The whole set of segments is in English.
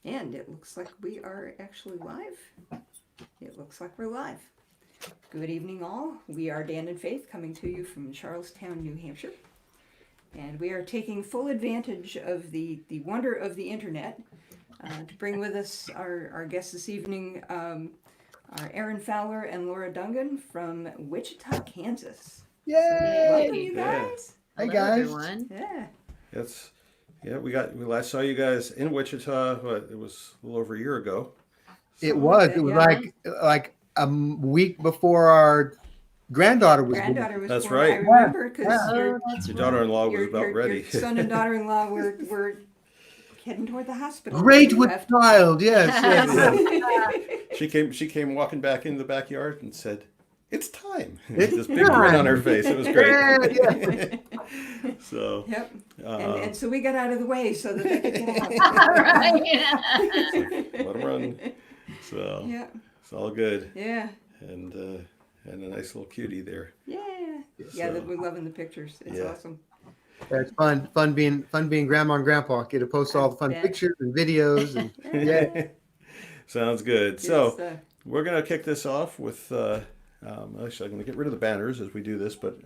And it looks like we are actually live. It looks like we're live. Good evening, all. We are Dan and Faith coming to you from Charlestown, New Hampshire. And we are taking full advantage of the wonder of the internet to bring with us our guests this evening, are Aaron Fowler and Laura Dungan from Wichita, Kansas. Yay! So, welcome, you guys. Hey Hello, guys. everyone. Yeah. We last saw you guys in Wichita, but it was a little over a year ago. It was like a week before our granddaughter was born. That's born. right. I remember because Yeah. Your daughter-in-law was about ready. Your son and daughter-in-law were heading toward the hospital. Great You with left. child, yes. She came walking back into the backyard and said, "It's time." It's This big grin on her face. It was great. Yeah. So. Yep. And so we got out of the way so that they could get out. Let them run. So Yeah. it's all good. Yeah. And a nice little cutie there. Yeah. Yeah. So- We're loving the pictures. It's Yeah. awesome. It's fun being grandma and grandpa. Get to post all the fun Yeah. pictures and videos and yeah. Sounds good. It's, So we're gonna kick this off with. Actually, I'm gonna get rid of the banners as we do this, but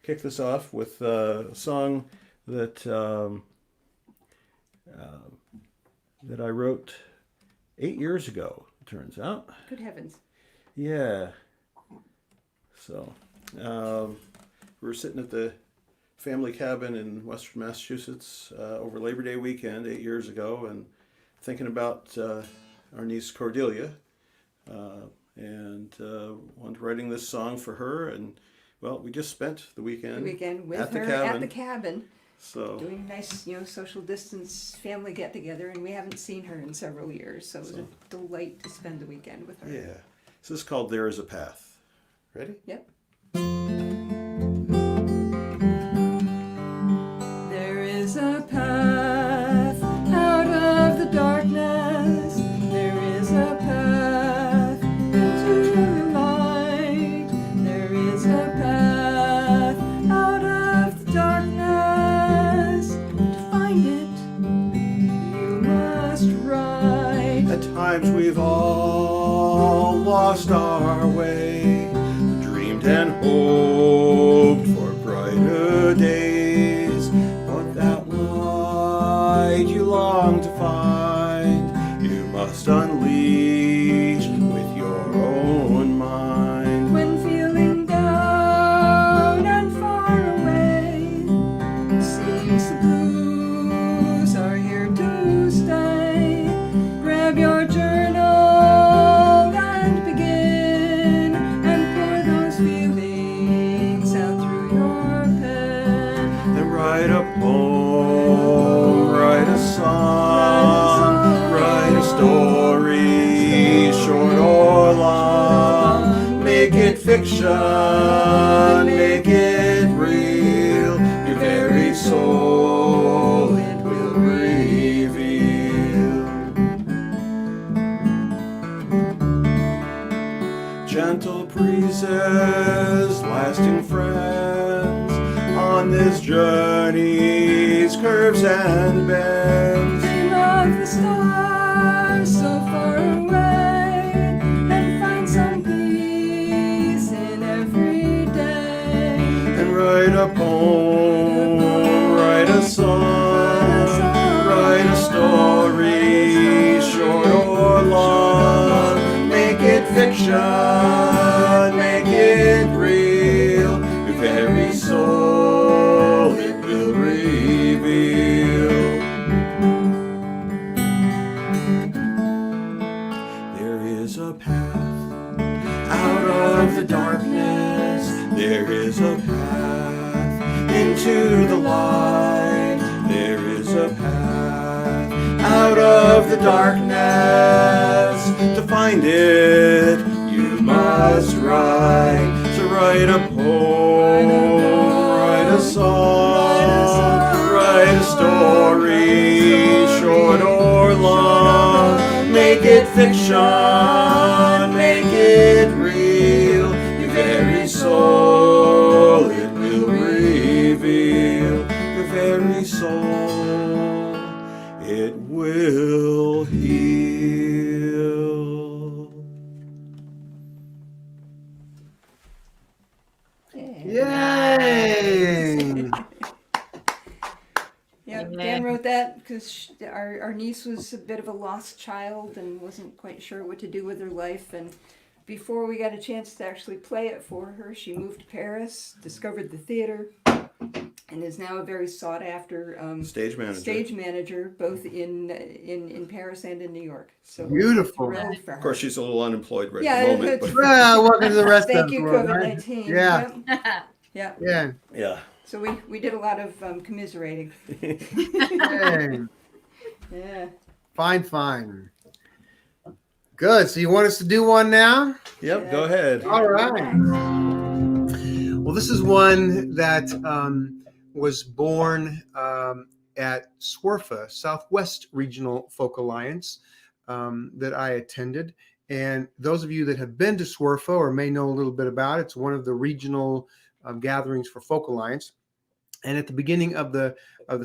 kick this off with a song that that I wrote 8 years ago. It turns out. good heavens. Yeah. So we were sitting at the family cabin in Western Massachusetts over Labor Day weekend 8 years ago, and thinking about our niece Cordelia, and writing this song for her. And well, we just spent the weekend With at the her cabin. at the cabin, So doing a nice, social distance family get together, and we haven't seen her in several years, so it was a delight to spend the weekend with her. yeah, so this is called "There Is a Path." Ready? Yep. There is a path out of the darkness. There is a path into the light. There is a path out of the darkness. To find it, you must ride. At times we've all lost our way, dreamed and hoped for brighter days, but that light you long to find, you must unleash with your own mind. When feeling down and far away, it seems the blues are here to stay. Grab your journal and begin, and pour those feelings out through your pen. Then write a poem, write a song, write a story, short or long. Make it fiction, make it real, your very soul it will reveal. Gentle breezes, lasting friends, on this journey's curves and bends. Dream of the stars so far away, and find some peace in every day. And write a poem, write a song, write a story, short or long. Make it fiction, make it real, your very soul it will reveal. There is a path out of the darkness. There is a path into the light. There is a path out of the darkness. To find it, you must write. So write a poem, write a song, write a story, short or long. Make it fiction, make it real, your very soul it will reveal, your very soul it will heal. Yay! Yeah, Dan wrote that because our niece was a bit of a lost child and wasn't quite sure what to do with her life. And before we got a chance to actually play it for her, she moved to Paris, discovered the theater, and is now a very sought after Stage manager. both in Paris and in New York. So Beautiful. we're thrilled for her. Of course, she's a little unemployed right Yeah, at the moment. it's- But Well, welcome to the rest Thank of you, the world. COVID-19. Yeah. Yeah. Yeah. yeah. So we did a lot of commiserating. Yay. Yeah. Fine. Good. So you want us to do one now? Yep, go ahead. All right. Well, this is one that was born at SWRFA, Southwest Regional Folk Alliance, that I attended. And those of you that have been to SWRFA or may know a little bit about it, it's one of the regional gatherings for Folk Alliance. And at the beginning of the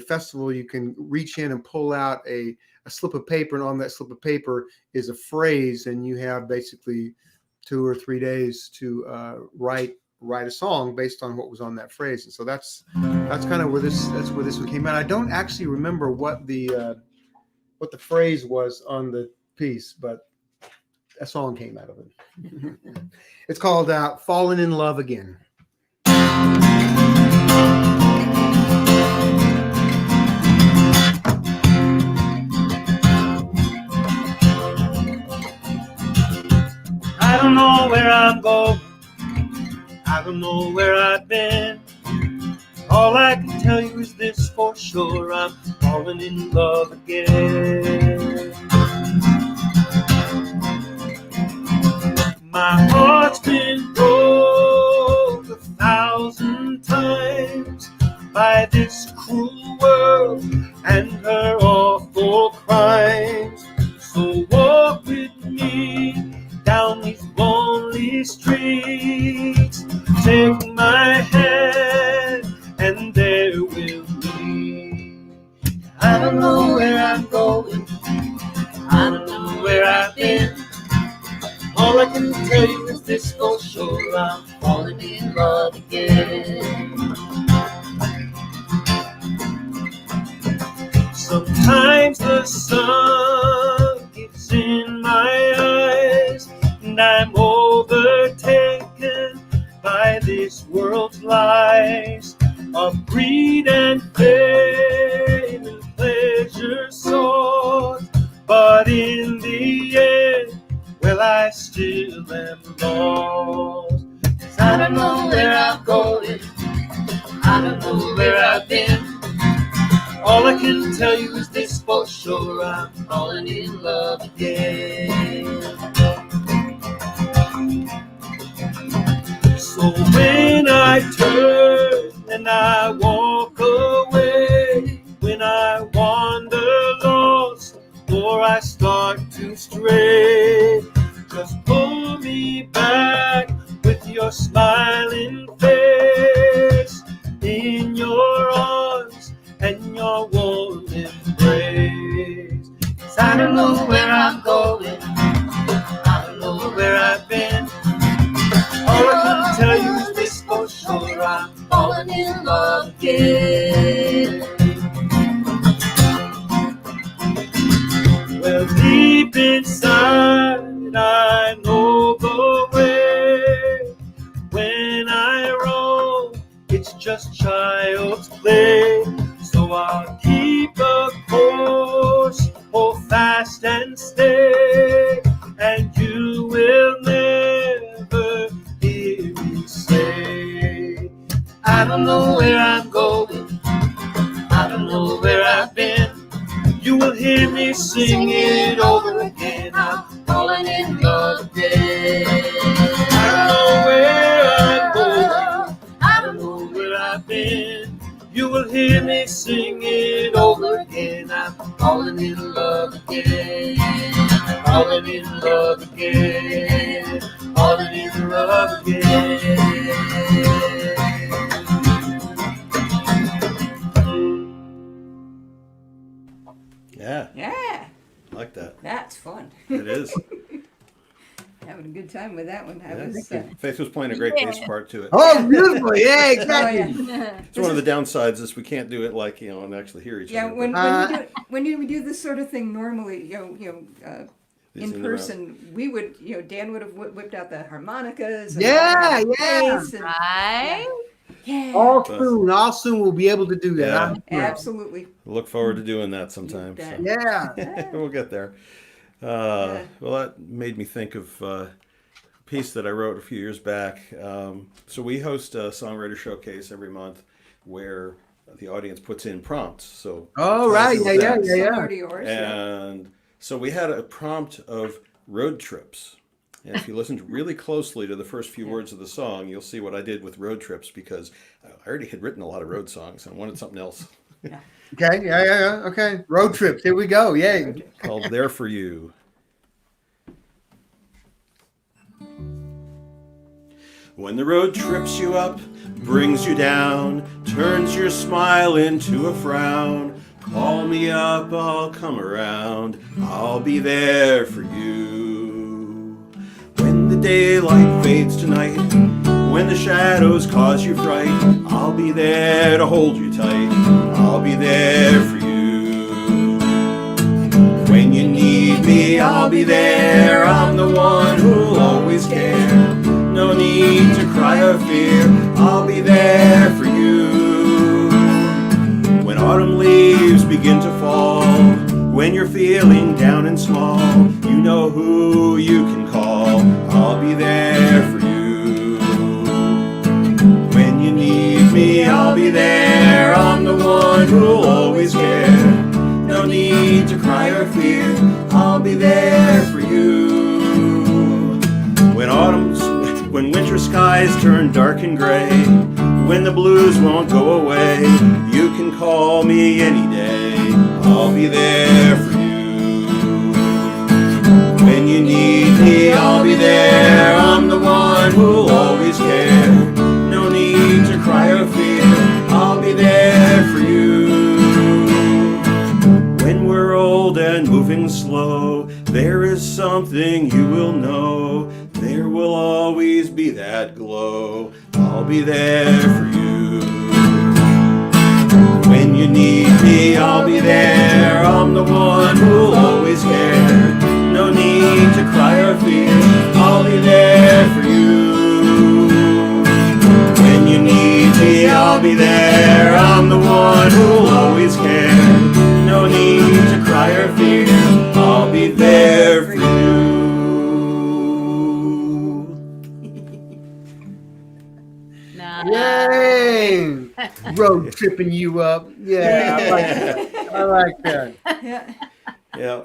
festival, you can reach in and pull out a slip of paper, and on that slip of paper is a phrase, and you have basically 2 or 3 days to write a song based on what was on that phrase. And so that's kind of where this one came out. I don't actually remember what the phrase was on the piece, but a song came out of it. It's called "Fallen in Love Again." I don't know where I'm going. I don't know where I've been. All I can tell you is this for sure: I'm falling in love again. My heart's been broke 1,000 times by this cruel world and her awful crimes. So walk with me down these lonely streets. Take my hand and there we'll meet. I don't know where I'm going. I don't know where I've been. All I can tell you is this for sure: I'm falling in love again. Sometimes the sun gets in my eyes, and I'm overtaken by this world's lies of greed and fame and pleasure sought. But in the end, well, I still am lost. 'Cause I don't know where I'm going. I don't know where I've been. All I can tell you is this for sure: I'm falling in love again. So when I turn and I walk away, when I wander lost or I start to stray, just pull me back with your smiling face, in your arms and your warm embrace. 'Cause I don't know where I'm going. I don't know where I've been. All I can tell you is this for sure: I'm falling in love again. Well, deep inside, I know the way. When I roam, it's just child's play. So I'll keep a course, hold fast and stay, and you will never hear me say, I don't know where I'm going, I don't know where I've been. You will hear me sing it over again: I'm falling in love again. I don't know where I'm going, I don't know where I've been. You will hear me sing it over again: I'm falling in love again. Falling in love again. Falling in love again. Yeah. Yeah. Yeah, I like that. that's fun. It is. Having a good time with that one. I Yeah. was. Faith was playing a great bass part to it. Oh, beautiful. Yeah, Oh exactly. yeah. It's one of the downsides is we can't do it like, and actually hear each Yeah, other. when you do this sort of thing normally, It's in in the person, we would, Dan would have whipped out the harmonicas. And Yeah, the yeah. bass and- Right? yeah. All soon we'll be able to do that. Yeah. I'm sure. Absolutely. Look forward to doing that sometime. You So. bet. Yeah. We'll get there. Yeah. Well, that made me think of a piece that I wrote a few years back. So we host a songwriter showcase every month where the audience puts in prompts. So Oh, right. Yeah. Similar to yours. Yeah. And so we had a prompt of road trips. And if you listened really closely to the first few words of the song, you'll see what I did with road trips because I already had written a lot of road songs and wanted something else Okay. Yeah. Okay. Road trips. Here we go. Yay. called There For You. When the road trips you up, brings you down, turns your smile into a frown, call me up, I'll come around, I'll be there for you. When the daylight fades tonight, when the shadows cause you fright, I'll be there to hold you tight, I'll be there for you. When you need me, I'll be there, I'm the one who'll always care. No need to cry or fear, I'll be there for you. When autumn leaves begin to fall, when you're feeling down and small, you know who you can call, I'll be there for you. When you need me, I'll be there, I'm the one who'll always care. No need to cry or fear, I'll be there for you. When winter skies turn dark and gray, when the blues won't go away, you can call me any day, I'll be there for you. When you need me, I'll be there, I'm the one who'll always care. No need to cry or fear, I'll be there for you. When we're old and moving slow, there is something you will know. There will always be that glow. I'll be there for you. When you need me, I'll be there. I'm the one who'll always care. No need to cry or fear. I'll be there for you. When you need me, I'll be there. I'm the one who'll always care. No need to cry or fear. I'll be there for you. Yay! Road tripping you up. Yeah, I like that. Yeah. Yeah.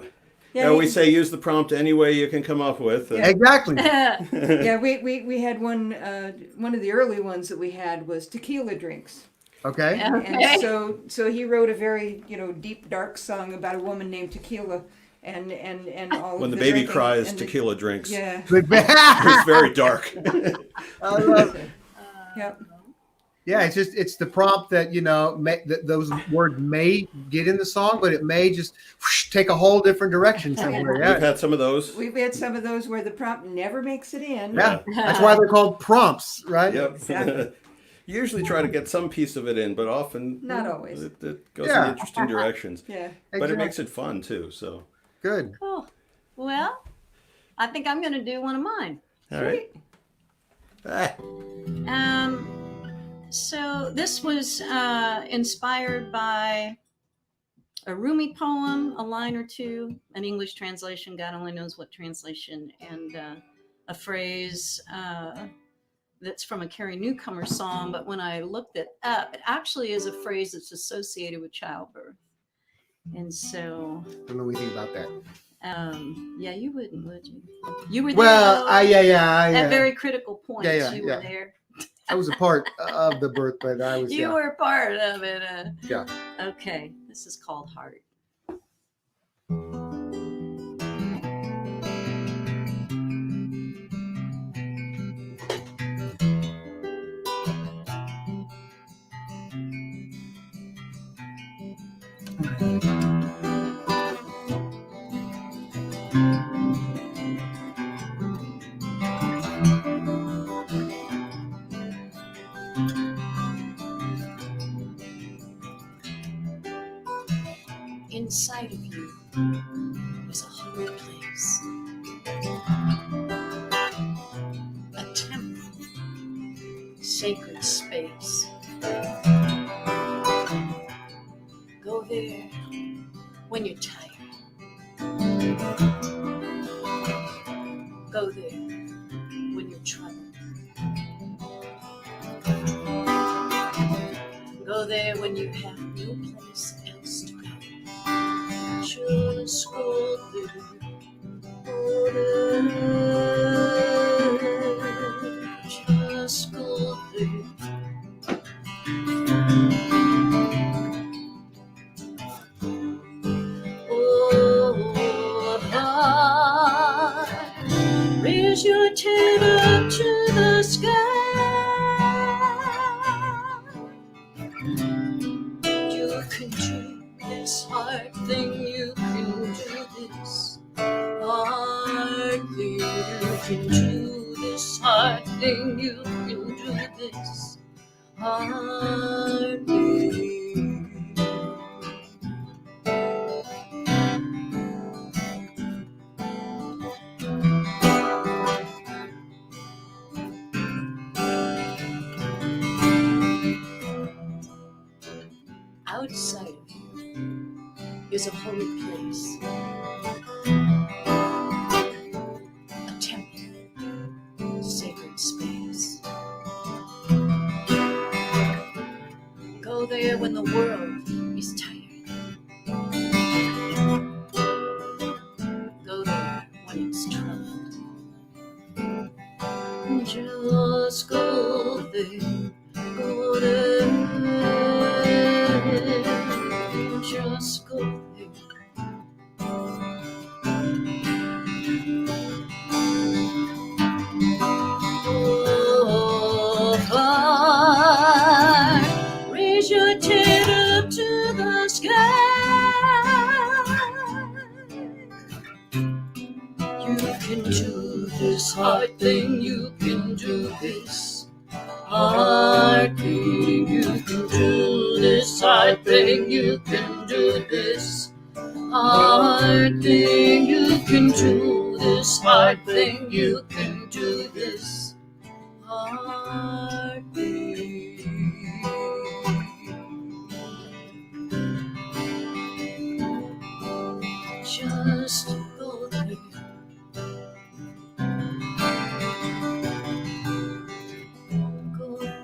Yeah, We say use the prompt any way you can come up with. Exactly. Yeah, we had one of the early ones that we had was tequila drinks. Okay. And so he wrote a very, deep, dark song about a woman named Tequila and all When of the baby drinking cries, and tequila drinks. Yeah. It's very dark. I love it. Yep. Yeah, it's the prompt that those words may get in the song, but it may just take a whole different direction somewhere. We've Yeah, had some of those. We've had some of those where the prompt never makes it in. yeah. That's why they're called prompts, right? Yep. Exactly. Usually try to get some piece of it in, but often Not always. It goes Yeah. in interesting directions. Yeah. But it Exactly. makes it fun too. So Good. Cool. Well, I think I'm going to do one of mine. all right. Ah, So this was inspired by a Roomie poem, a line or two, an English translation, God only knows what translation, and a phrase that's from a Carrie Newcomer song. But when I looked it up, it actually is a phrase that's associated with childbirth. And so, I don't know anything about that. yeah, you wouldn't, would you? You were there. Well, though, yeah. at very critical points. Yeah, you yeah. were there. I was a part of the birth, but I was. You were part of it. Yeah. Okay, this is called Heart. Inside of you is a holy place, a temple, sacred space. Go there when you're tired. Go there when you're troubled. Go there when you have no place else to go. Just go there. Go there. Just go there. Oh, heart, raise your head up to the sky. You can do this hard thing. You can do this hard thing. You can do this hard thing. You can do this hard thing. Outside of you is a holy place, a temple, sacred space. Go there when the world is tired. Go there when it's troubled. Just go there. Go there. Just go there. Oh, heart, raise your head up to the sky. You can do this hard thing. You can do this hard thing. You can do this hard thing. You can do this hard thing. You can do this hard thing. You can do this hard thing. Just go there. Go there.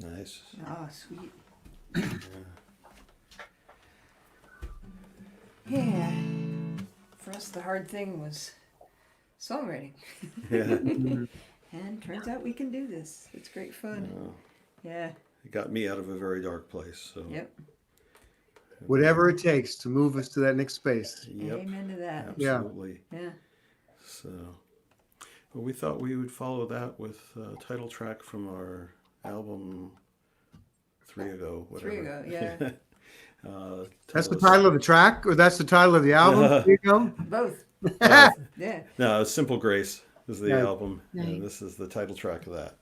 Nice. Oh, sweet. Yeah. For us, the hard thing was songwriting. Yeah. And turns out we can do this. It's great fun. Yeah. It got me out of a very dark place. So. Yep. Whatever it takes to move us to that next space. Yep. Amen to that. Absolutely. Yeah. So, well, we thought we would follow that with a title track from our album 3 ago. Whatever. 3 ago, yeah. That's the title of the track, or that's the title of the album? There you go. Both. Yeah. Yeah. No, Simple Grace is the Right. album, Right. and this is the title track of that.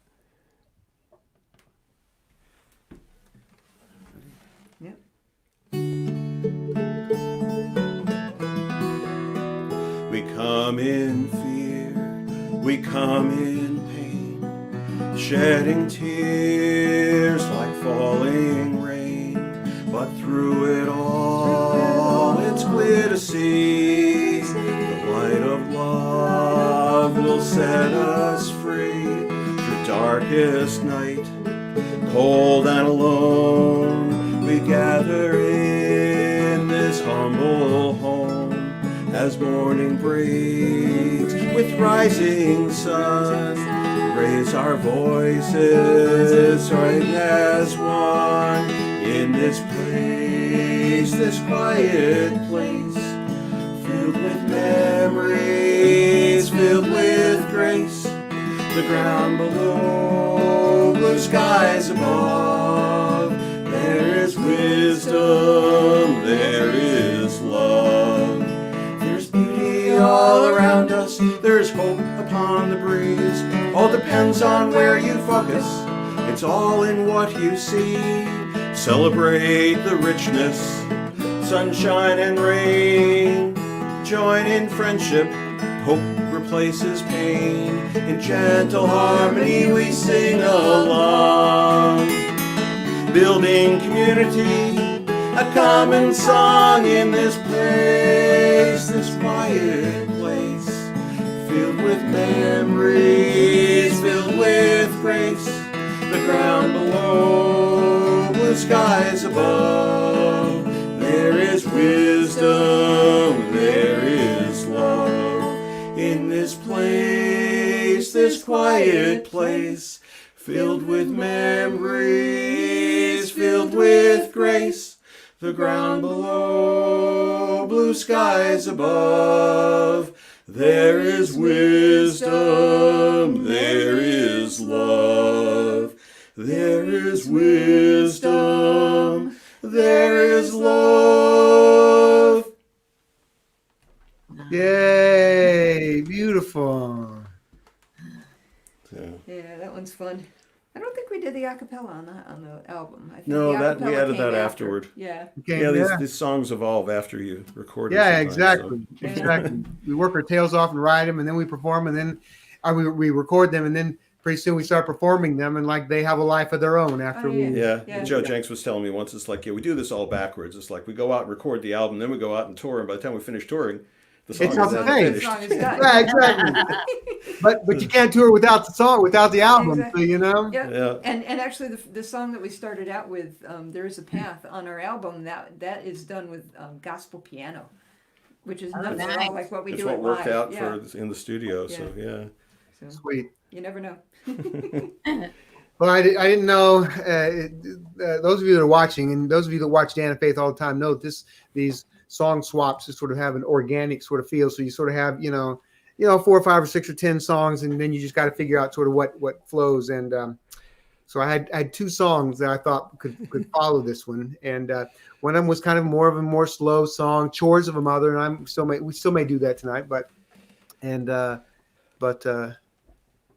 Yep. We come in fear, we come in pain, shedding tears like falling rain. But through it all, it's clear to see the light of love will set us free. Through darkest night, cold and alone, we gather in this humble home. As morning breaks with rising sun, raise our voices right as one in this place. this quiet place, filled with memories, filled with grace. The ground below, blue skies above. There is wisdom, there is love. There's beauty all around us, there's hope upon the breeze. All depends on where you focus, it's all in what you see. Celebrate the richness, sunshine and rain. Join in friendship, hope replaces pain. In gentle harmony we sing along. Building community, a common song in this place, this quiet place, filled with memories, filled with grace. The ground below, blue skies above. There is wisdom, there is love. In this place, this quiet place, filled with memories, filled with grace. The ground below, blue skies above. There is wisdom, there is love. There is wisdom, there is love. Yay! Beautiful. Yeah, that one's fun. I don't think we did the acapella on the album. I think No, the that we acapella added came that after. afterward. Yeah. Okay, Yeah, these songs evolve after you record them. Yeah, sometimes, exactly. Exactly. We work our tails off and write them, and then we perform, and then we record them, and then pretty soon we start performing them, and like they have a life of their own after Oh, we. Yeah, Yeah. Joe Jenks was telling me once, it's like, yeah, we do this all backwards. It's like we go out and record the album, then we go out and tour, and by the time we finish touring, the song It's is not then the same. The finished. song is done. Yeah, exactly. But you can't tour without the song, without the album. Exactly. So you know. Yeah. Yeah. And actually the song that we started out with, There Is a Path, on our album, that is done with gospel piano, which is not at all nice. like what we It's do what at worked live. out Yeah. for in the studio. So yeah. So Sweet. you never know. Well, I didn't know. Those of you that are watching, and those of you that watch Dan and Faith all the time, know these song swaps just sort of have an organic sort of feel. So you sort of have 4 or 5 or 6 or 10 songs, and then you just got to figure out sort of what flows. And so I had 2 songs that I thought could follow this one, and one of them was kind of more of a more slow song, "Chores of a Mother," and we still may do that tonight, but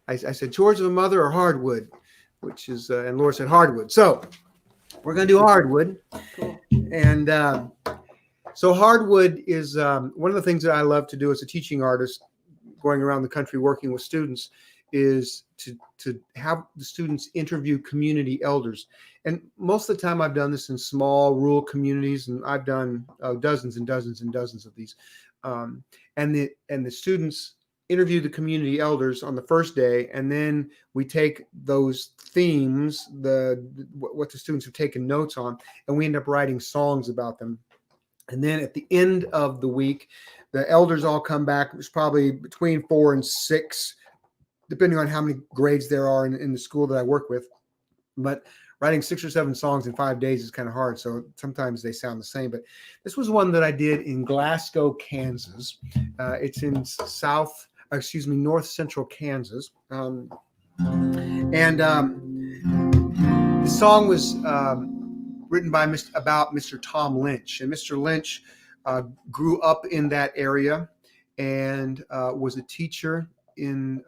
I said "Chores of a Mother" or "Hardwood," which is and Laura said "Hardwood." So we're gonna do "Hardwood," Cool. and so "Hardwood" is one of the things that I love to do as a teaching artist, going around the country working with students, is to have the students interview community elders. And most of the time I've done this in small rural communities, and I've done dozens and dozens and dozens of these. And the students interview the community elders on the first day, and then we take those themes, what the students have taken notes on, and we end up writing songs about them. And then at the end of the week, the elders all come back. It's probably between 4 and 6, depending on how many grades there are in the school that I work with. But writing 6 or 7 songs in 5 days is kind of hard. So sometimes they sound the same. But this was one that I did in Glasgow, Kansas. It's in north central Kansas. The song was written about Mr. Tom Lynch. And Mr. Lynch grew up in that area and was a teacher in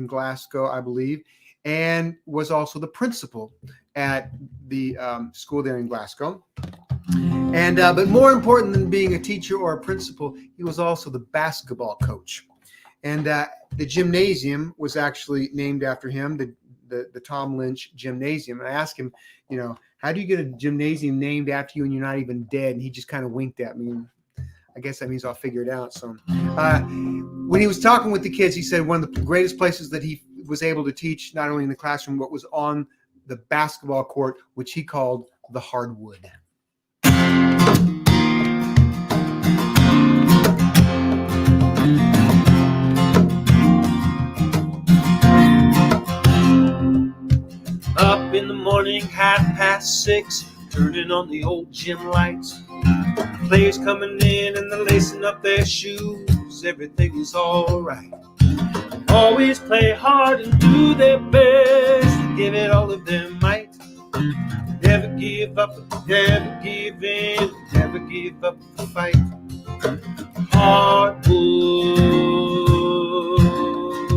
Glasgow, I believe, and was also the principal at the school there in Glasgow. And but more important than being a teacher or a principal, he was also the basketball coach. And the gymnasium was actually named after him, the Tom Lynch Gymnasium. And I asked him, how do you get a gymnasium named after you and you're not even dead? And he just kind of winked at me. I guess that means I'll figure it out. So when he was talking with the kids, he said one of the greatest places that he was able to teach, not only in the classroom, but was on the basketball court, which he called the hardwood. Up in the morning, 6:30, turning on the old gym lights. players coming in and they're lacing up their shoes. Everything is all right. Always play hard and do their best. Give it all of their might. Never give up, never give in, never give up the fight.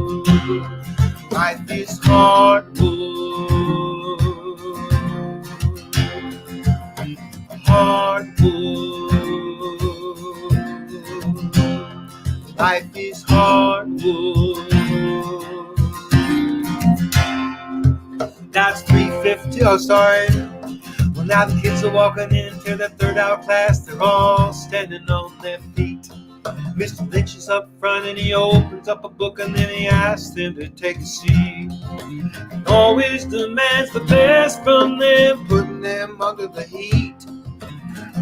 Hardwood. Life is hardwood. Hardwood. Life is hardwood. That's 3:50. Oh, sorry. Well, now the kids are walking into their third hour class. They're all standing on their feet. Mr. Lynch is up front and he opens up a book and then he asks them to take a seat. And always demands the best from them, putting them under the heat.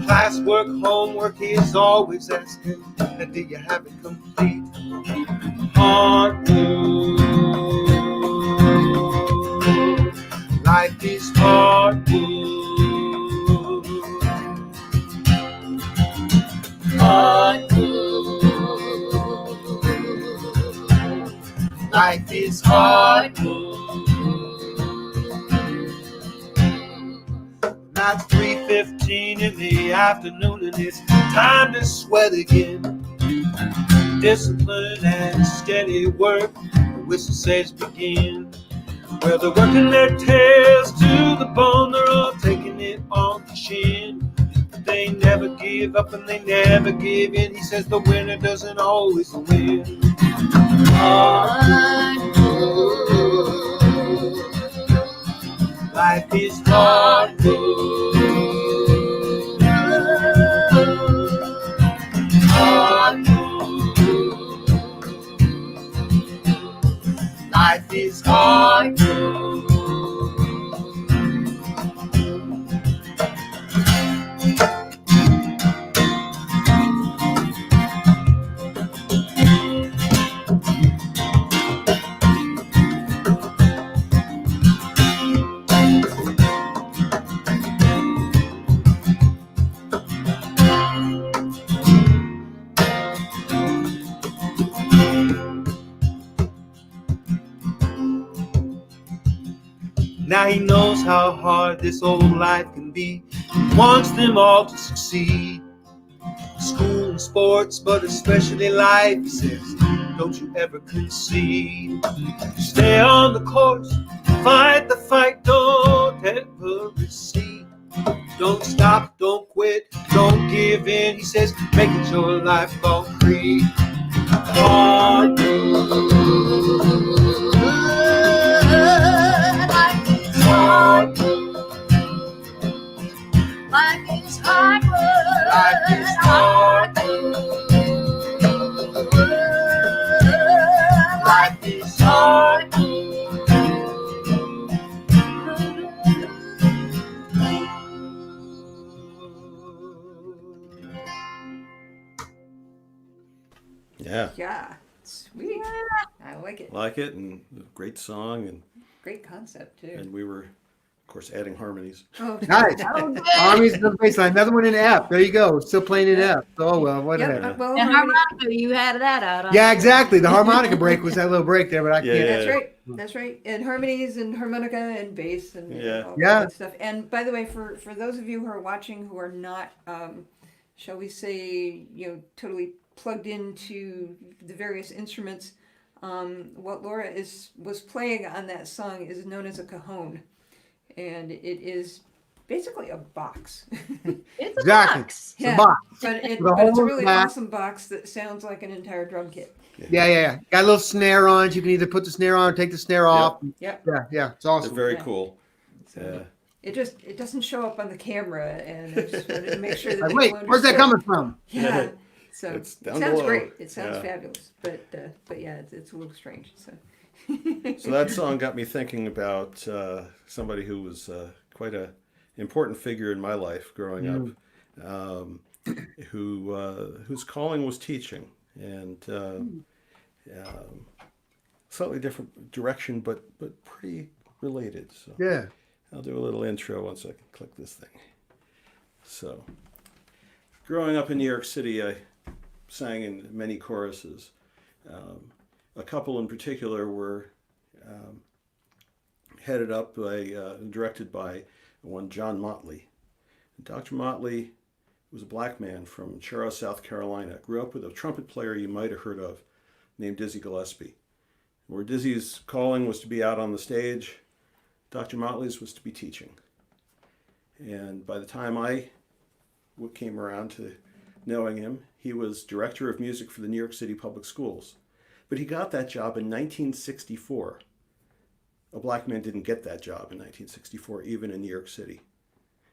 Classwork, homework, he is always asking, and do you have it complete? Hardwood. Life is hardwood. Hardwood. Life is hardwood. Now it's 3:15 in the afternoon and it's time to sweat again. Discipline and steady work, the whistle says begin. Well, they're working their tails to the bone, they're all taking it on the chin. They never give up and they never give in. He says the winner doesn't always win. Hardwood. Life is hardwood. Hardwood. Life is hardwood. Now he knows how hard this old life can be. He wants them all to succeed. School and sports, but especially life, he says, don't you ever concede. Stay on the course, fight the fight, don't ever recede. Don't stop, don't quit, don't give in. He says, make it your lifelong creed. Hardwood. Life is hardwood. Life is hardwood. Life is hardwood. Yeah, Yeah, sweet. I like it. like it, and great song, and Great concept too. we were, of course, adding harmonies. Oh, Nice. Armies of the baseline. Another one in F. There you go. Still playing in F. Oh well, whatever. Yep, well, And harmony- harmonica, you had that out. Huh? Yeah, exactly. The harmonica break was that little break there, but I Yeah, can't. yeah. That's right. That's right. And harmonies and harmonica and bass and Yeah. all Yeah. that good stuff. And by the way, for those of you who are watching who are not, shall we say, totally plugged into the various instruments, what Laura was playing on that song is known as a cajon, and it is basically a box. It's a Exactly. box. It's a box. But The it's a whole really back. awesome box that sounds like an entire drum kit. Yeah. Got a little snare on it. You can either put the snare on or take the snare off. Yep. Yeah. It's They're awesome. very Yeah. cool. So it doesn't show up on the camera, and I just wanted to make sure that Like, people wait, where's that understood. coming from? Yeah. So It's it down sounds below. great. It sounds Yeah. fabulous. But yeah, it's a little strange. So. So that song got me thinking about somebody who was quite a important figure in my life growing up, whose calling was teaching, and slightly different direction, but pretty related. So Yeah. I'll do a little intro once I can click this thing. So, growing up in New York City, I sang in many choruses. A couple in particular were headed up by, directed by one John Motley. Dr. Motley was a black man from Charles, South Carolina. Grew up with a trumpet player you might have heard of named Dizzy Gillespie. Where Dizzy's calling was to be out on the stage, Dr. Motley's was to be teaching. And by the time I came around to knowing him, he was director of music for the New York City Public Schools. But he got that job in 1964. A black man didn't get that job in 1964, even in New York City.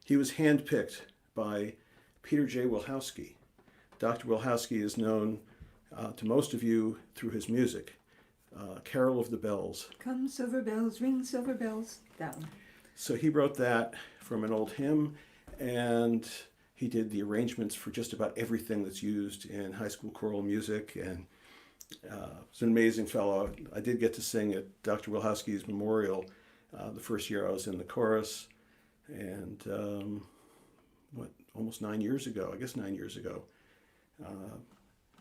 He was handpicked by Peter J. Wilhowsky. Dr. Wilhowsky is known to most of you through his music. Carol of the Bells. Come silver bells, ring silver bells. That one. So he wrote that from an old hymn, and he did the arrangements for just about everything that's used in high school choral music, and he's an amazing fellow. I did get to sing at Dr. Wilhowsky's memorial the first year I was in the chorus, and almost 9 years ago, I guess 9 years ago,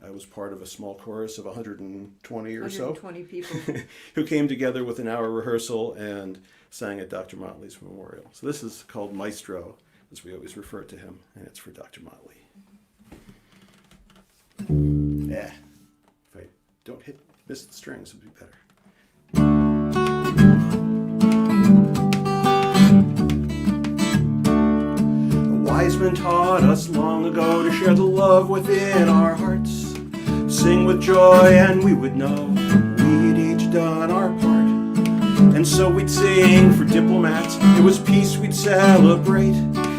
I was part of a small chorus of 120 or so 120 people. who came together with an hour rehearsal and sang at Dr. Motley's memorial. So this is called Maestro, as we always refer to him, and it's for Dr. Motley. Yeah, if I don't miss the strings, it'd be better. A wise man taught us long ago to share the love within our hearts. Sing with joy and we would know we'd each done our part. And so we'd sing for diplomats, it was peace we'd celebrate.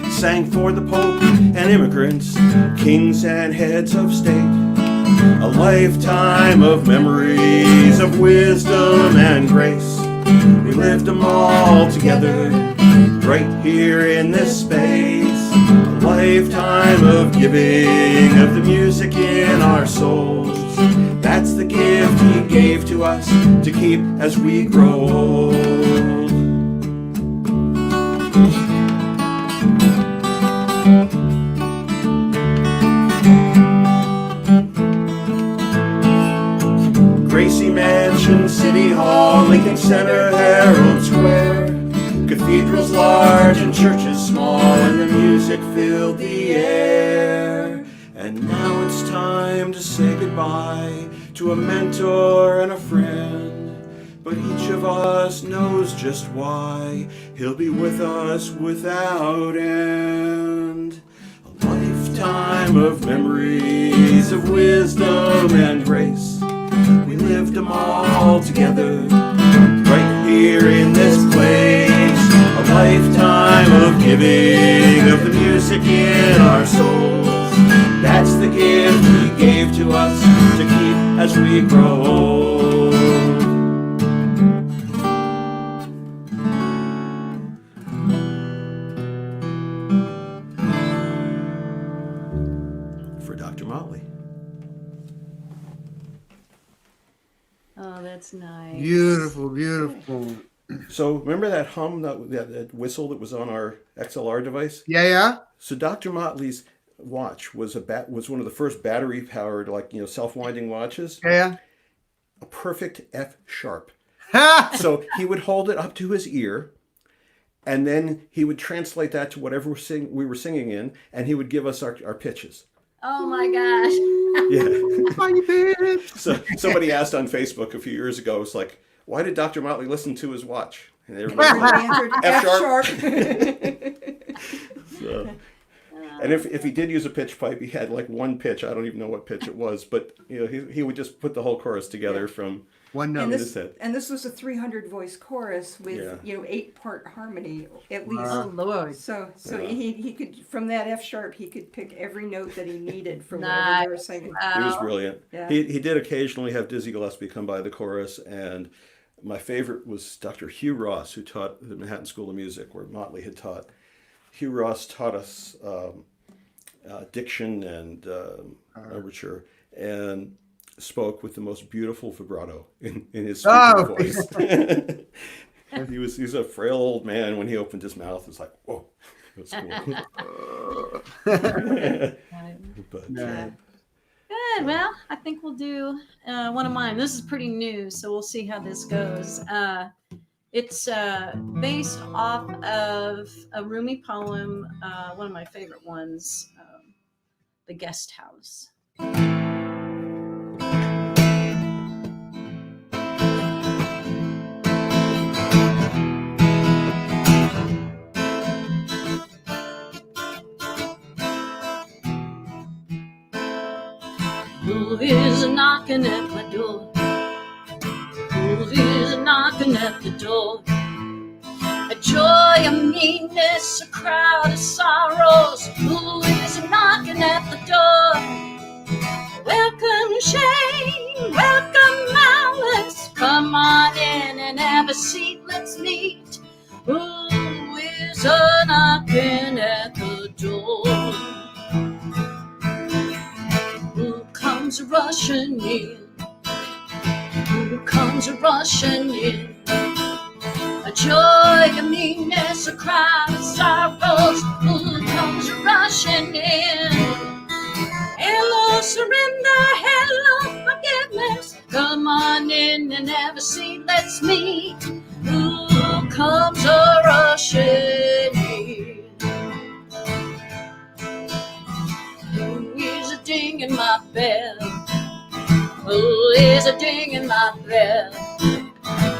Sang for the Pope and immigrants, kings and heads of state. A lifetime of memories of wisdom and grace. We lived them all together, right here in this space. A lifetime of giving of the music in our souls. That's the gift he gave to us to keep as we grow old. Gracie Mansion, City Hall, Lincoln Center, Herald Square. Cathedrals large and churches small, and the music filled the air. And now it's time to say goodbye to a mentor and a friend. But each of us knows just why he'll be with us without end. A lifetime of memories of wisdom and grace. We lived them all together, right here in this place. A lifetime of giving of the music in our souls. That's the gift he gave to us to keep as we grow old. For Dr. Motley. Oh, that's nice. Beautiful, beautiful. So remember that hum, that whistle that was on our XLR device? Yeah, yeah. So Dr. Motley's watch was one of the first battery-powered, self-winding watches. Yeah, A perfect F sharp. yeah. So he would hold it up to his ear, and then he would translate that to whatever we were singing in, and he would give us our pitches. Oh my gosh. Yeah. Tiny bit. So somebody asked on Facebook a few years ago, it's like, why did Dr. Motley listen to his watch? And everybody was like, Answered F F sharp. So, and if he did use a pitch pipe, he had like one pitch. I don't even know what pitch it was, but he would just put the whole chorus together from One note. And his head. this was a 300 voice chorus with 8-part harmony at least. Oh Lord. So Yeah. he could, from that F sharp, he could pick every note that he needed for whatever Nice. they were singing. He was Wow. brilliant. Yeah. He did occasionally have Dizzy Gillespie come by the chorus, and my favorite was Dr. Hugh Ross, who taught the Manhattan School of Music, where Motley had taught. Hugh Ross taught us diction and overture, and spoke with the most beautiful vibrato in his speaking voice. He's a frail old man. When he opened his mouth, it's like, whoa. It was cool. But Yeah. Good. Well, I think we'll do one of mine. This is pretty new, so we'll see how this goes. It's based off of a Rumi poem, one of my favorite ones, The Guest House. Who is knocking at my door? Who is knocking at the door? A joy, a meanness, a crowd of sorrows. Who is knocking at the door? Welcome shame, welcome malice. Come on in and have a seat, let's meet. Who is knocking at the door? Who comes rushing in? Who comes rushing in? A joy, a meanness, a crowd of sorrows. Who comes rushing in? Hello, surrender, hello, forgiveness. Come on in and have a seat, let's meet. Who comes rushing in? Who is a ding in my bell? Who is a ding in my bell?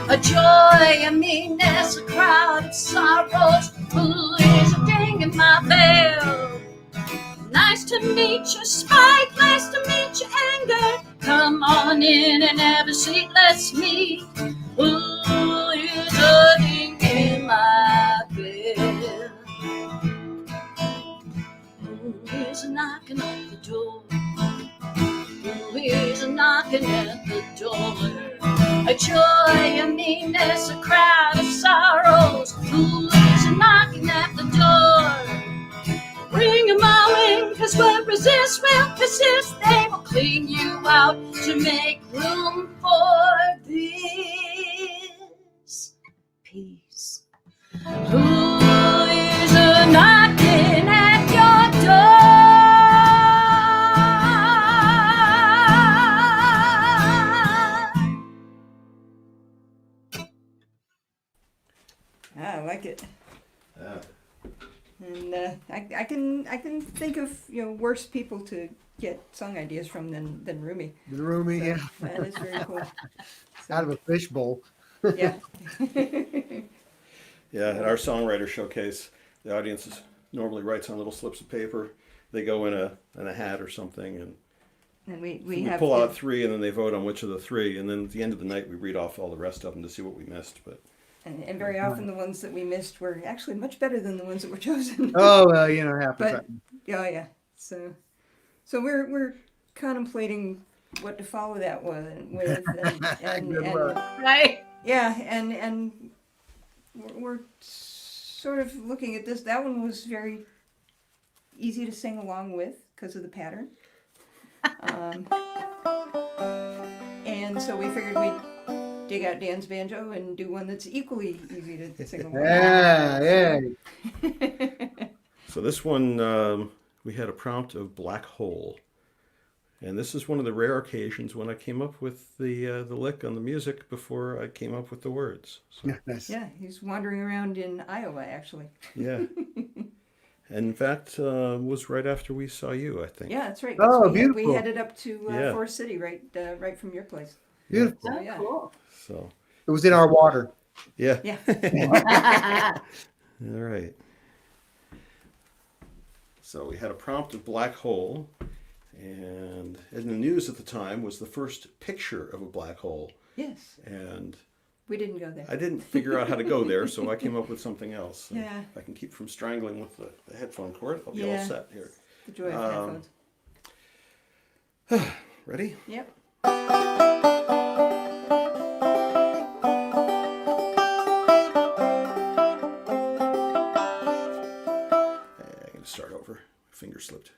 A joy, a meanness, a crowd of sorrows. Who is a ding in my bell? Nice to meet you, spite. Nice to meet you, anger. Come on in and have a seat, let's meet. Who is a ding in my bell? Who is knocking at the door? Who is knocking at the door? A joy, a meanness, a crowd of sorrows. Who is knocking at the door? Bring 'em all in, 'cause we'll resist, we'll persist. They will clean you out to make room for this peace. Who is knocking at your door? I like it. yeah. And I can think of worse people to get song ideas from than Roomie. The Roomie, yeah. That is very cool. Out of a fishbowl. Yeah. Yeah, at our songwriter showcase, the audience normally writes on little slips of paper. They go in a hat or something, and And we we have pull out 3, and then they vote on which of the 3, and then at the end of the night we read off all the rest of them to see what we missed. But and very often the ones that we missed were actually much better than the ones that were chosen. Oh, well, half the But time. yeah. So we're contemplating what to follow that one with, and Good luck. Right? yeah, and we're sort of looking at this. That one was very easy to sing along with because of the pattern, and so we figured we'd dig out Dan's banjo and do one that's equally easy to sing along Yeah. with. so this one, we had a prompt of black hole. And this is one of the rare occasions when I came up with the lick on the music before I came up with the words. So, Nice. Yeah, he's wandering around in Iowa, actually. yeah. And in fact, was right after we saw you, I think. Yeah, that's right. Oh, we beautiful. headed up to Yeah. Forest City, right from your place. Beautiful. So, yeah. Cool. So, It was in our water. yeah. Yeah. All right. So we had a prompt of black hole, and in the news at the time was the first picture of a black hole, Yes, and we didn't go there. I didn't figure out how to go there, so I came up with something else. And Yeah. if I can keep from strangling with the headphone cord, I'll be all Yeah. set here. The joy of headphones. Ready? Yep. I'm going to start over. Finger slipped.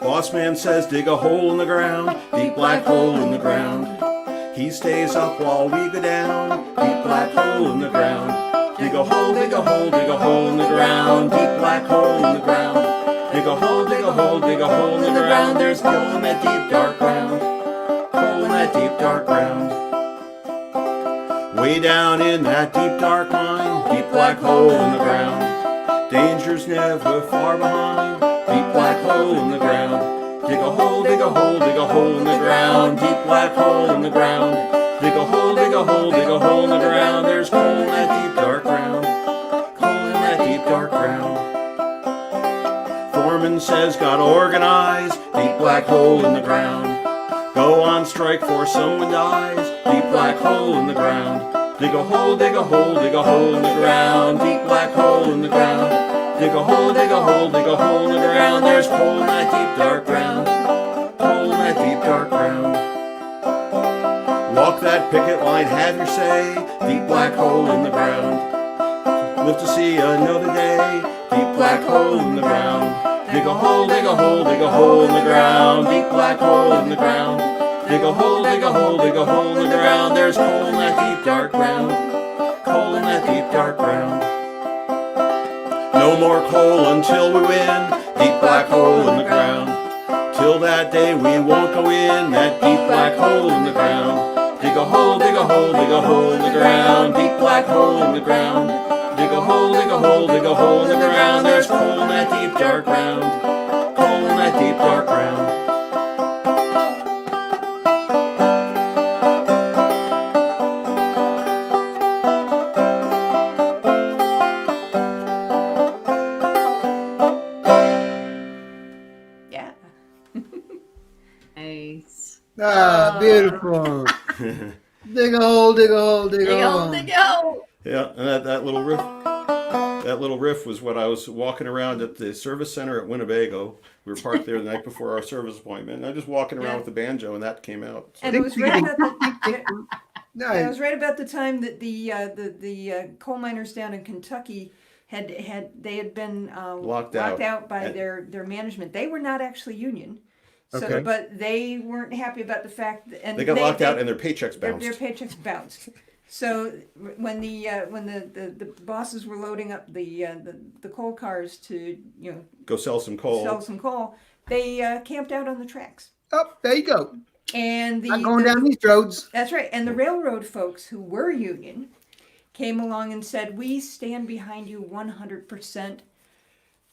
Boss man says dig a hole in the ground, deep black hole in the ground. He stays up while we go down, deep black hole in the ground. Dig a hole, dig a hole, dig a hole in the ground, deep black hole in the ground. Dig a hole, dig a hole, dig a hole in the ground. There's coal in that deep dark ground, coal in that deep dark ground. Way down in that deep dark mine, deep black hole in the ground. Danger's never far behind, deep black hole in the ground. Dig a hole, dig a hole, dig a hole in the ground, deep black hole in the ground. Dig a hole, dig a hole, dig a hole in the ground. There's coal in that deep dark ground, coal in that deep dark ground. Foreman says gotta organize, deep black hole in the ground. Go on strike for someone dies, deep black hole in the ground. Dig a hole, dig a hole, dig a hole in the ground, deep black hole in the ground. Dig a hole, dig a hole, dig a hole in the ground. There's coal in that deep dark ground, coal in that deep dark ground. Walk that picket line, have your say, deep black hole in the ground. Live to see another day, deep black hole in the ground. Dig a hole, dig a hole, dig a hole in the ground, deep black hole in the ground. Dig a hole, dig a hole, dig a hole in the ground. There's coal in that deep dark ground, coal in that deep dark ground. No more coal until we win, deep black hole in the ground. Till that day we won't go in that deep black hole in the ground. Dig a hole, dig a hole, dig a hole in the ground, deep black hole in the ground. Dig a hole, dig a hole, dig a hole in the ground. There's coal in that deep dark ground, coal in that deep dark ground. Yeah. Nice. Ah, beautiful. Dig a hole, dig a hole, dig a hole. Go. Yeah, and that little riff was what I was walking around at the service center at Winnebago. We were parked there the night before our service appointment, and I was just walking around with the banjo, and that came out. So. And it was right about the it Nice. was right about the time that the coal miners down in Kentucky had been Locked out by And- their management. They were not actually union. So, Okay. but they weren't happy about the fact that, and They got locked out and their paychecks bounced. Their paychecks bounced. So when the bosses were loading up the coal cars to Go sell some coal. sell some coal, they camped out on the tracks. Oh, there you go. And Not going down these roads. That's right. And the railroad folks who were union came along and said, "We stand behind you 100%,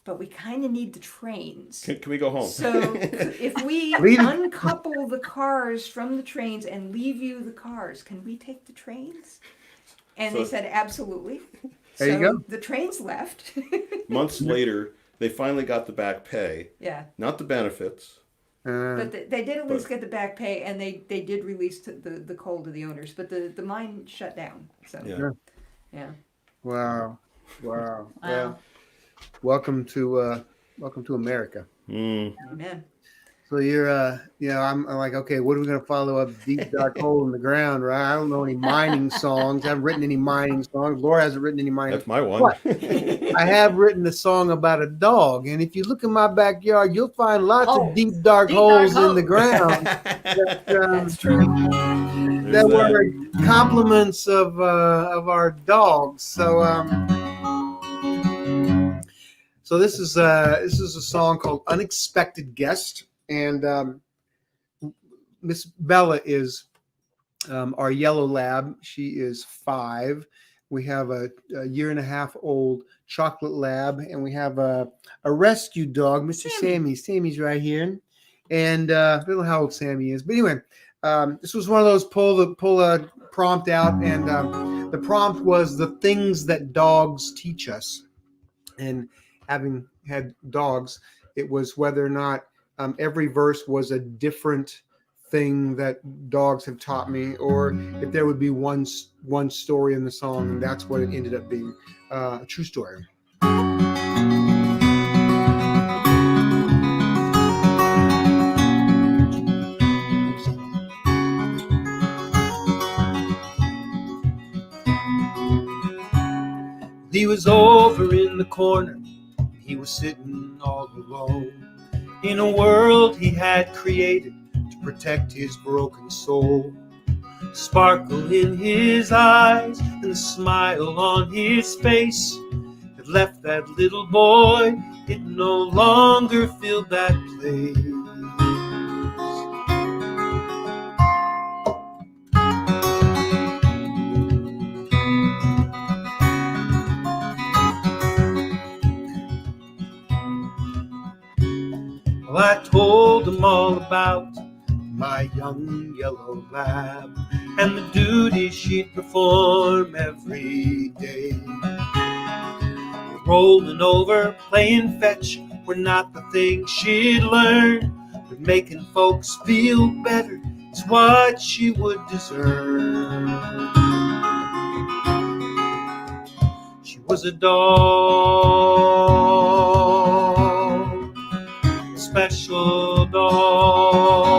but we kind of need the trains." Can we go home? So if we Leave- uncouple the cars from the trains and leave you the cars, can we take the trains? And they So- said, absolutely. There you So go. the trains left. Months later, they finally got the back pay, Yeah. not the benefits. But they did at least get the back pay, and they did release the coal to the owners. But the mine shut down. So Yeah. yeah. Wow. Wow. Well, welcome to America. Mm. Amen. So you're, I'm like, okay, what are we going to follow up? Deep dark hole in the ground, right? I don't know any mining songs. I haven't written any mining songs. Laura hasn't written any mining. That's my one. What? I have written a song about a dog, and if you look in my backyard, you'll find lots of deep dark holes in the ground. That's true. That were compliments of our dogs. So this is a song called "Unexpected Guest," and Miss Bella is our yellow lab. She is 5. We have a 1.5-year-old chocolate lab, and we have a rescue dog, Mr. Sammy. Sammy's right here, and I don't know how old Sammy is, but anyway, this was one of those pull a prompt out, and the prompt was the things that dogs teach us, and having had dogs, it was whether or not every verse was a different thing that dogs have taught me, or if there would be one story in the song, and that's what it ended up being, a true story. He was over in the corner. He was sitting all alone in a world he had created to protect his broken soul. sparkle in his eyes, and the smile on his face had left that little boy. It no longer filled that place. Well, I told him all about my young yellow lab and the duties she'd perform every day. Rolling over, playing fetch were not the things she'd learned, but making folks feel better is what she would deserve. She was a doll, a special doll.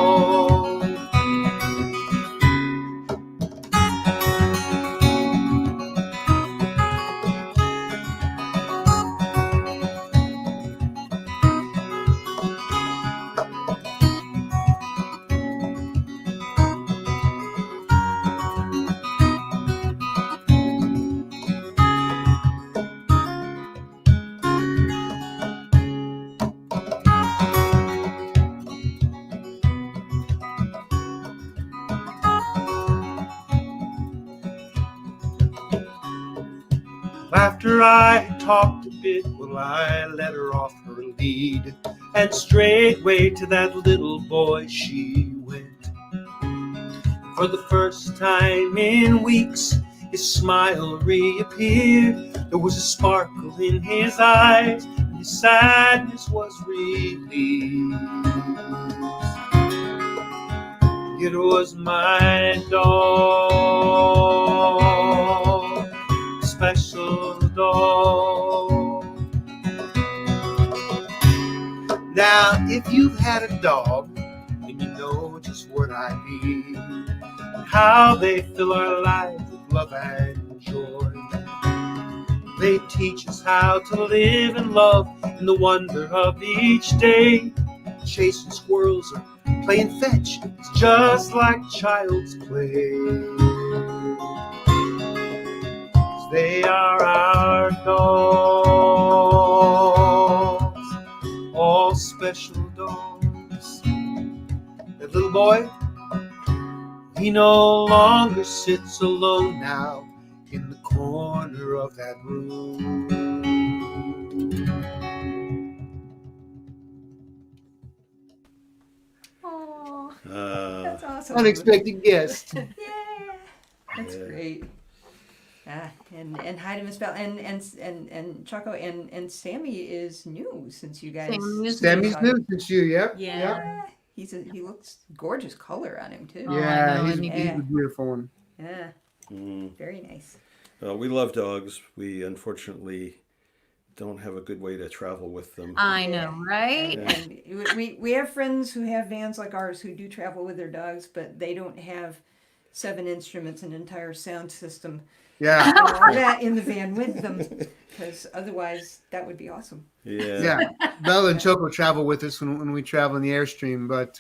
After I had talked a bit, well, I let her off her lead, and straightway to that little boy she went. For the first time in weeks, his smile reappeared. There was a sparkle in his eyes, and his sadness was relieved. It was my doll, special doll. Now, if you've had a dog, then you know just what I mean. How they fill our lives with love and joy. They teach us how to live and love in the wonder of each day. Chasing squirrels or playing fetch, It's just like child's play. They are our dolls, all special dolls. That little boy, he no longer sits alone now in the corner of that room. Oh, Uh, that's awesome. unexpected guest. Yeah, that's Yeah. great. And hi to Miss Bell and Choco and Sammy is new since you guys. Sammy's new since you, yep. Yeah. Yep. He looks gorgeous color on him too. Oh, I Yeah, know, he's and a beautiful one. Yeah, mm. very nice. We love dogs. We unfortunately don't have a good way to travel with them. I know, right? And we have friends who have vans like ours who do travel with their dogs, but they don't have 7 instruments, an entire sound system, Yeah. and all that in the van with them, because otherwise that would be awesome. Yeah. Yeah. Bella and Choco travel with us when we travel in the Airstream, but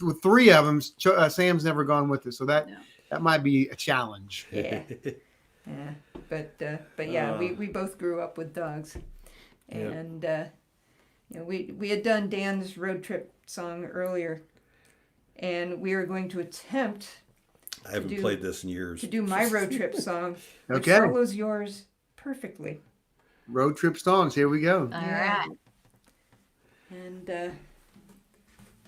with 3 of them, Sam's never gone with us, so that might be a challenge. Yeah. Yeah, but yeah, we both grew up with dogs, and you know, we had done Dan's road trip song earlier, and we are going to attempt I haven't played this in years. to do my road trip song, which Okay. follows yours perfectly. Road trip songs. Here we go. All right. And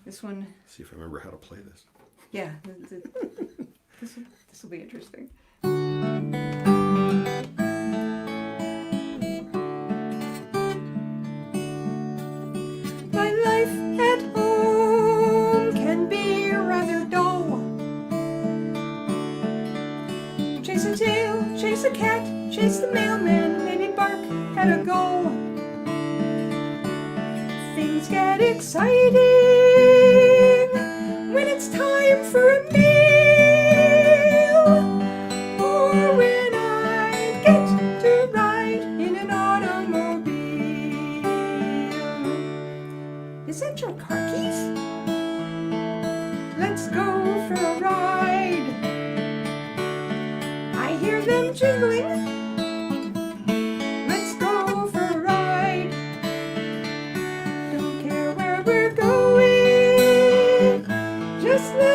this one, See if I remember how to play this. yeah, this will be interesting. My life at home can be rather dull. Chase a tail, chase a cat, chase the mailman, maybe bark at a goal. Things get exciting when it's time for a meal, or when I get to ride in an automobile. Is that your car keys? Let's go for a ride.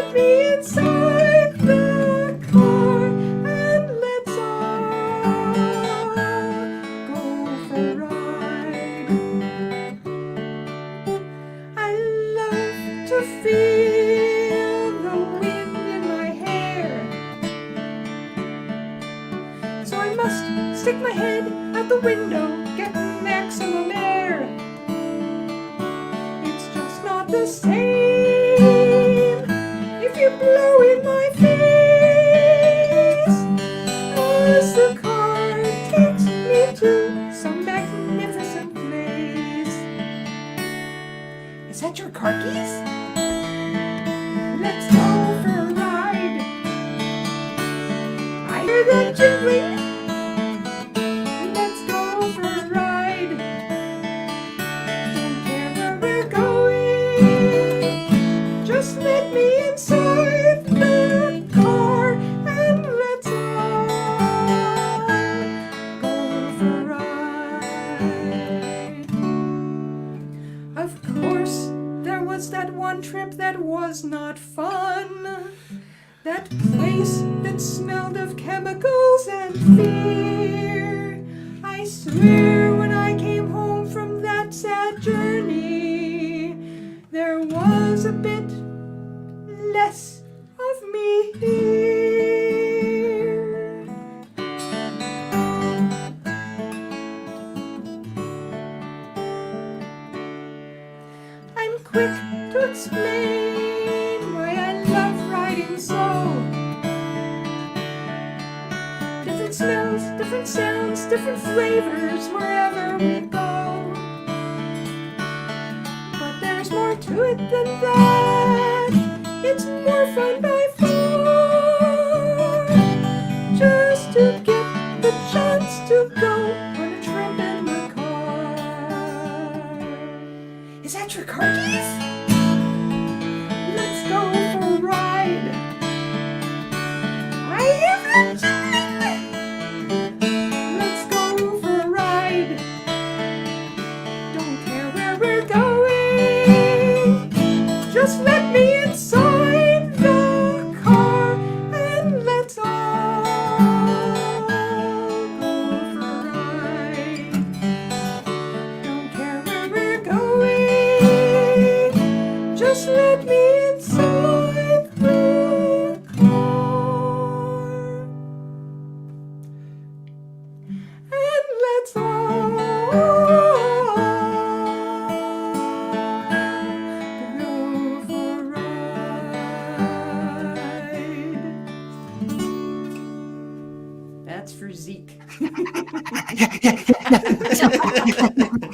let me inside the car and let's all go for a ride. I love to feel the wind in my hair, so I must stick my head out the window, get maximum air. It's just not the same if you blow in my face, as the car takes me to some magnificent place. Is that your car keys? Let's go for a ride. I hear that jingling. Let's go for a ride. Don't care where we're going, just let me inside the car and let's all go for a ride. Of course, there was that one trip that was not fun. That place that smelled of chemicals and fear. I swear when I came home from that sad journey, there was a bit less of me here. I'm quick to explain why I love riding so. Different smells, different sounds, different flavors wherever we go. But there's more to it than that. It's more fun by far. Just to get the chance to go on a trip in the car. Is that your car keys? Let's go for a ride. I hear them jingling. Let's go for a ride. Don't care where we're going, just let me inside the car and let's all go for a ride. Don't care where we're going, just let me inside the car and let's all go for a ride. That's for Zeke.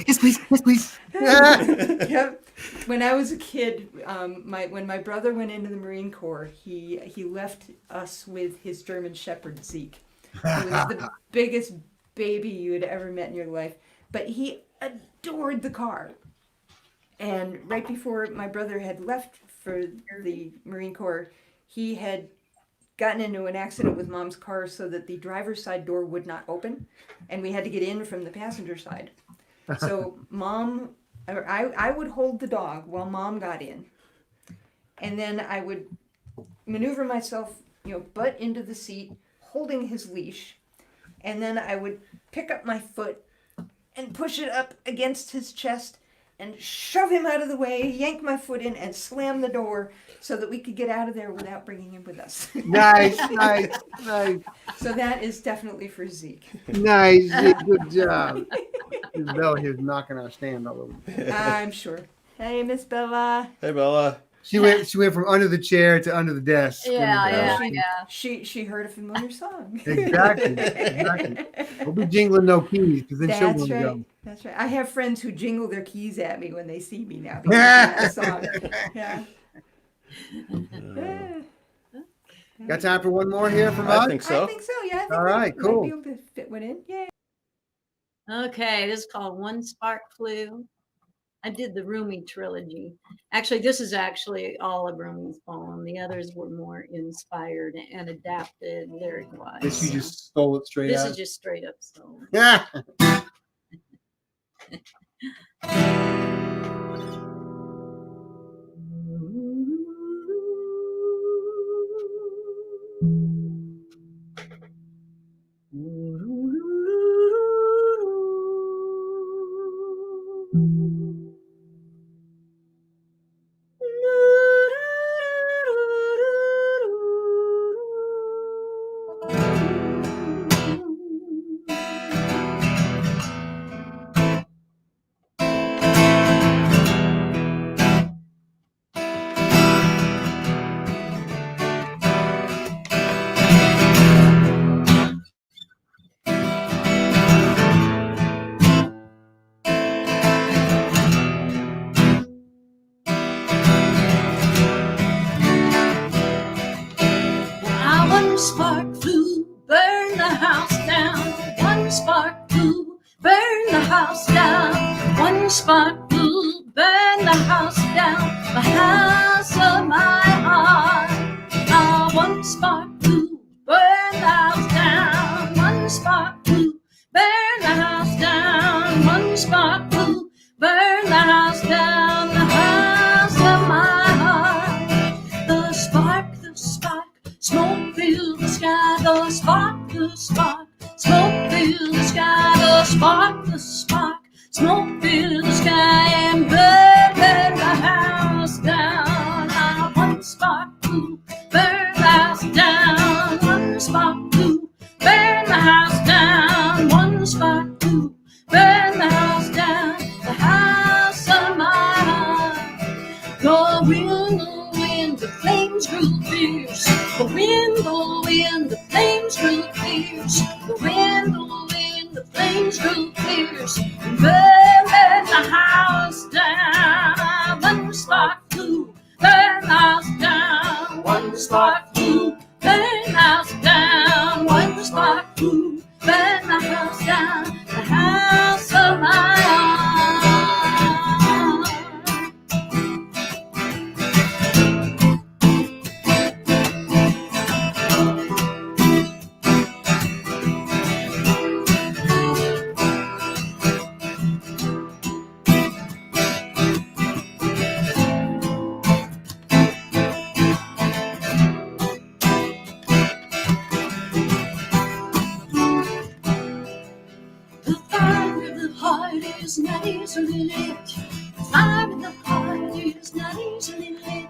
Yes, please. Yes, please. Yep. When I was a kid, when my brother went into the Marine Corps, he left us with his German Shepherd Zeke. He was the biggest baby you had ever met in your life, but he adored the car. And right before my brother had left for the Marine Corps, he had gotten into an accident with Mom's car so that the driver's side door would not open, and we had to get in from the passenger side. So I would hold the dog while Mom got in, and then I would maneuver myself, butt into the seat, holding his leash, and then I would pick up my foot and push it up against his chest and shove him out of the way, yank my foot in, and slam the door so that we could get out of there without bringing him with us. Nice. So that is definitely for Zeke. Nice. Good job. Miss Bella here's knocking our stand all over. I'm sure. Hey, Miss Bella. Hey, Bella. She went from under the chair to under the desk. Yeah. She heard a familiar song. Exactly. We'll be jingling no keys because then she'll That's want to right. go. That's right. I have friends who jingle their keys at me when they see me now because of that song. Yeah. Got time for one more here from us? I think so. I think so. Yeah. I think All we right, might cool. be able to fit one in. Yeah. Okay, this is called One Spark Flew. I did the Roomie trilogy. Actually, this is actually all of Roomie's poem. The others were more inspired and adapted lyric-wise. This you just stole it straight This out. is just straight up stolen. Yeah. One spark flew, burned the house down. One spark flew, burned the house down. One spark flew, burned the house down. The house of my heart. Ah, one spark flew, burned the house down. One spark flew, burned the house down. One spark flew, burned the house down. The house of my heart. The spark, smoke filled the sky. The spark, smoke filled the sky. The spark, smoke filled the sky and burned the house down. Ah, one spark flew, burned the house down. One spark flew, burned the house down. One spark flew, burned the house down. The house of my heart. The wind, the flames grew fierce. The wind, the flames grew fierce. The wind, the flames grew fierce. And burned the house down. One spark flew, burned the house down. One spark flew, burned the house down. One spark flew, burned the house down. The house of my heart. Is not easily lit. The fire in the heart is not easily lit.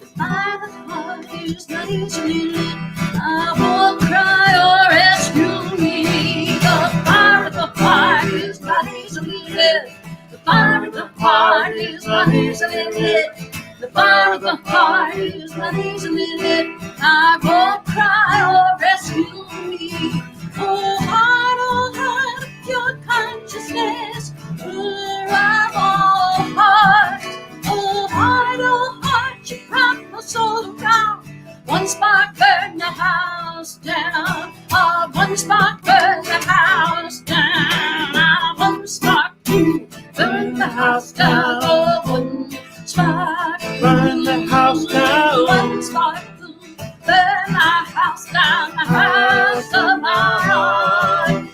The fire in the heart is not easily lit. I won't cry or rescue me. The fire in the heart is not easily lit. The fire in the heart is not easily lit. The fire in the heart is not easily lit. I won't cry or rescue me. Oh heart, your consciousness. Arrive, oh heart, you brought my soul around. One spark burned the house down. Oh, one spark burned the house down. Oh, one spark burned the house down. Oh, one spark burned the house down. One spark burned the house down. The house of my heart.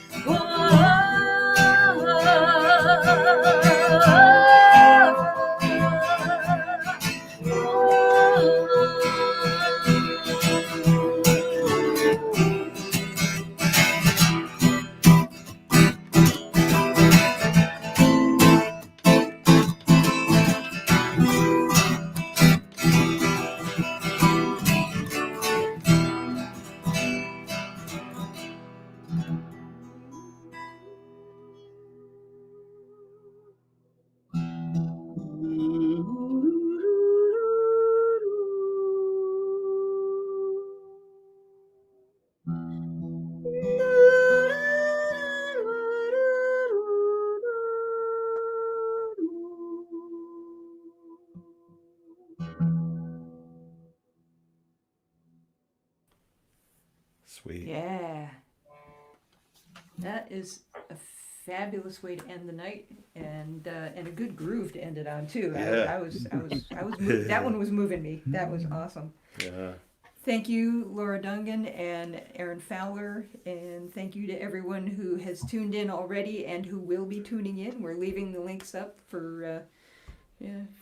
Sweet. Yeah. That is a fabulous way to end the night, and a good groove to end it on too. Yeah. I was that one was moving me. That was awesome. Yeah. Thank you, Laura Dungan and Aaron Fowler, and thank you to everyone who has tuned in already and who will be tuning in. We're leaving the links up for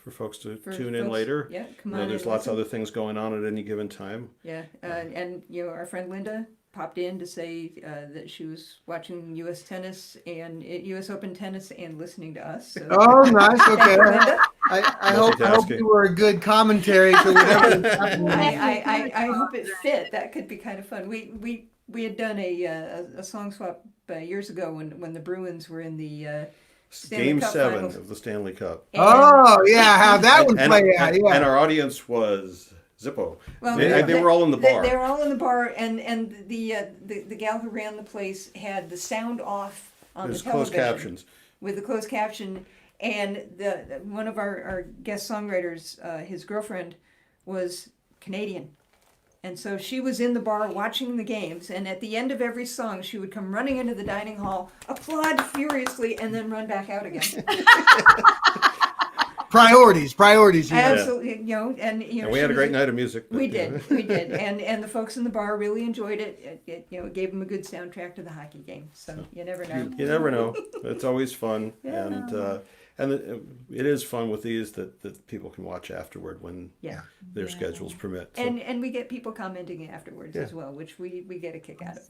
For folks to for tune in folks- later. Yeah, come You on. know, there's and lots of listen. other things going on at any given time. Yeah, and our friend Linda popped in to say that she was watching U.S. tennis and U.S. Open tennis and listening to us. So. Oh, nice. Okay. Linda. I hope Multitasking. you were a good commentary to whatever was happening. I hope it fit. That could be kind of fun. We had done a song swap years ago when the Bruins were in the Stanley Game Cup 7 finals. of the Stanley Cup. Oh, yeah, how that would and, play out. Yeah. and our audience was Zippo. Well, They were all in the bar. They were all in the bar, and the gal who ran the place had the sound off on There's the closed television captions. with the closed caption, and one of our guest songwriters, his girlfriend, was Canadian, And so she was in the bar watching the games, and at the end of every song, she would come running into the dining hall, applaud furiously, and then run back out again. Priorities. You know. Absolutely, and And she we had a was- great night of music. We but, yeah. did, and the folks in the bar really enjoyed it. It gave them a good soundtrack to the hockey game. So you never know. You never know. It's always fun, Yeah. and it is fun with these that people can watch afterward when Yeah. their schedules permit. So, And we get people commenting afterwards Yeah. as well, which we get a kick out of.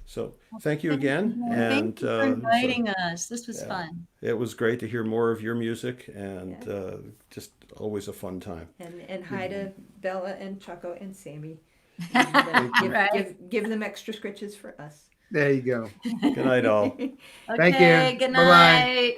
So thank you again, and Thank you for inviting us. This was yeah. fun. it was great to hear more of your music, and just always a fun time. and hi to Bella and Choco and Sammy. And, give them extra scritches for us. There you go. Good night, all. Thank you. Okay, good Bye-bye. night.